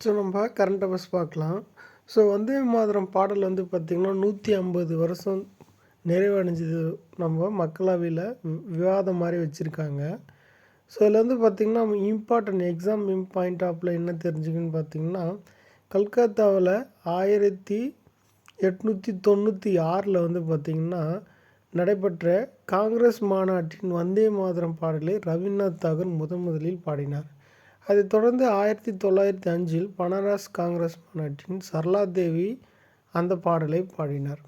First நம்ம current affairs பார்க்கலாம். So Vande Mataram பாடல் வந்து பார்த்திங்கன்னா 150 வருஷம் நிறைவடைஞ்சது நம்ம மக்களவையில் விவாதம் மாதிரி வச்சுருக்காங்க. ஸோ இதில் வந்து பார்த்திங்கன்னா இம்பார்ட்டன்ட் எக்ஸாம் பாயிண்ட் ஆஃப்ல என்ன தெரிஞ்சுக்கணுன்னு பார்த்திங்கன்னா, கல்கத்தாவில் 1896 வந்து பார்த்திங்கன்னா நடைபெற்ற காங்கிரஸ் மாநாட்டின் வந்தே மாதரம் பாடலை ரவீந்திரநாத் தாகூர் முதலில் பாடினார். அதைத் தொடர்ந்து 1905 பனாரஸ் காங்கிரஸ் மாநாட்டின் சரளா தேவி அந்த பாடலை பாடினார்.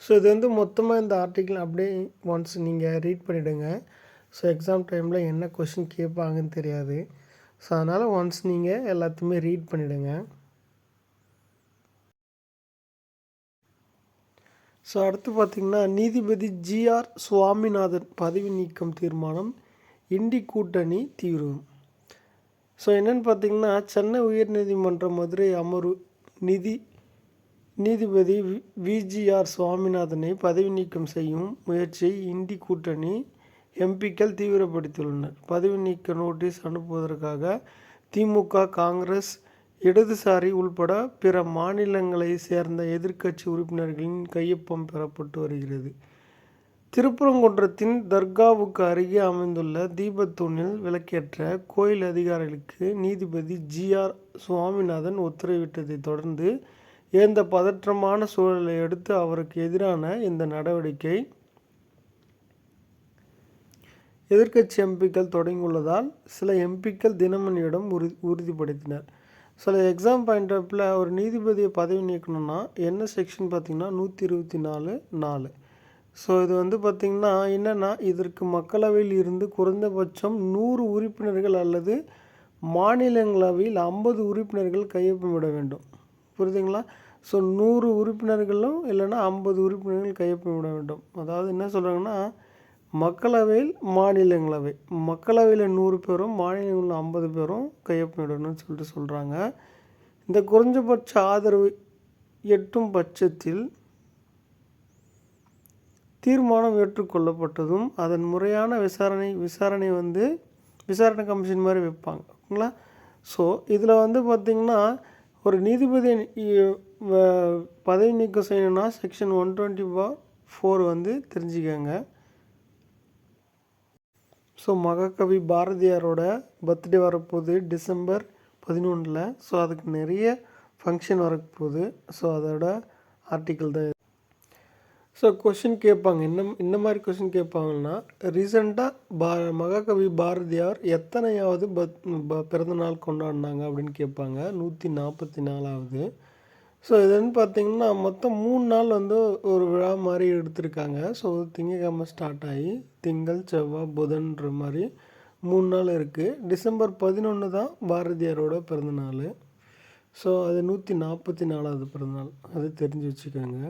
ஸோ இது வந்து மொத்தமாக இந்த ஆர்டிக்கிள் அப்படியே ஒன்ஸ் நீங்கள் ரீட் பண்ணிவிடுங்க. ஸோ எக்ஸாம் டைமில் என்ன கொஷின் கேட்பாங்கன்னு தெரியாது. ஸோ அதனால் ஒன்ஸ் நீங்கள் எல்லாத்தையுமே ரீட் பண்ணிவிடுங்க. ஸோ அடுத்து பார்த்திங்கன்னா, நீதிபதி ஜிஆர் சுவாமிநாதன் பதவி நீக்கம் தீர்மானம் இண்டி கூட்டணி தீவிரம். ஸோ என்னென்னு பார்த்திங்கன்னா, சென்னை உயர்நீதிமன்ற மதுரை அமர்வு நீதிபதி விஜிஆர் சுவாமிநாதனை பதவி நீக்கம் செய்யும் முயற்சியை இண்டி கூட்டணி எம்பிக்கள் தீவிரப்படுத்தியுள்ளனர். பதவி நீக்க நோட்டீஸ் அனுப்புவதற்காக திமுக, காங்கிரஸ், இடதுசாரி உள்பட பிற மாநிலங்களை சேர்ந்த எதிர்க்கட்சி உறுப்பினர்களின் கையொப்பம் பெறப்பட்டு வருகிறது. திருப்பரங்குன்றத்தின் தர்காவுக்கு அருகே அமைந்துள்ள தீபத்தூணில் விளக்கேற்ற கோயில் அதிகாரிகளுக்கு நீதிபதி ஜிஆர் சுவாமிநாதன் உத்தரவிட்டதை தொடர்ந்து எழுந்த பதற்றமான சூழலை அடுத்து அவருக்கு எதிரான இந்த நடவடிக்கை எதிர்க்கட்சி எம்பிக்கள் தொடங்கியுள்ளதால் சில எம்பிக்கள் தினமணியிடம் உறுதிப்படுத்தினர். சில எக்ஸாம் பாயிண்ட் ஆஃப்ல ஒரு நீதிபதியை பதவி நீக்கணும்னா என்ன செக்ஷன் பார்த்திங்கன்னா 124(4). ஸோ இது வந்து பார்த்திங்கன்னா என்னென்னா, இதற்கு மக்களவையில் இருந்து குறைந்தபட்சம் 100 உறுப்பினர்கள் அல்லது மாநிலங்களவையில் 50 உறுப்பினர்கள் கையொப்பமிட வேண்டும். புரியுதுங்களா? ஸோ 100 உறுப்பினர்களும் இல்லைன்னா 50 உறுப்பினர்கள் கையொப்பமிட வேண்டும். அதாவது என்ன சொல்கிறாங்கன்னா, மக்களவையில் மக்களவையில் 100 பேரும் மாநிலங்களில் 50 பேரும் கையொப்பமிடணும்னு சொல்கிறாங்க. இந்த குறைஞ்சபட்ச ஆதரவு எட்டும் பட்சத்தில் தீர்மானம் ஏற்றுக்கொள்ளப்பட்டதும் அதன் முறையான விசாரணை கமிஷன் மாதிரி வைப்பாங்க. ஓகேங்களா? ஸோ இதில் வந்து பார்த்திங்கன்னா, ஒரு நீதிபதி பதவி நீக்கம் செய்யணும்னா செக்ஷன் 124 வந்து தெரிஞ்சுக்கங்க. ஸோ மகாகவி பாரதியாரோட பர்த்டே வரப்போகுது டிசம்பர் 11. ஸோ அதுக்கு நிறைய ஃபங்க்ஷன் வரப்போகுது. ஸோ அதோட ஆர்டிக்கிள் தான். ஸோ கொஷின் கேட்பாங்க. இந்த மாதிரி கொஷின் கேட்பாங்கன்னா, ரீசெண்டாக மகாகவி பாரதியார் எத்தனையாவது பிறந்தநாள் கொண்டாடினாங்க அப்படின்னு கேட்பாங்க. 144வது. ஸோ இதுன்னு பார்த்திங்கன்னா மொத்தம் 3 நாள் வந்து ஒரு விழா மாதிரி எடுத்திருக்காங்க. ஸோ திங்கக்கிழமை ஸ்டார்ட் ஆகி திங்கள், செவ்வாய், புதன்ற மாதிரி 3 நாள் இருக்குது. டிசம்பர் 11 தான் பாரதியாரோட பிறந்தநாள். ஸோ அது 144வது பிறந்தநாள். அது தெரிஞ்சு வச்சுக்கோங்க.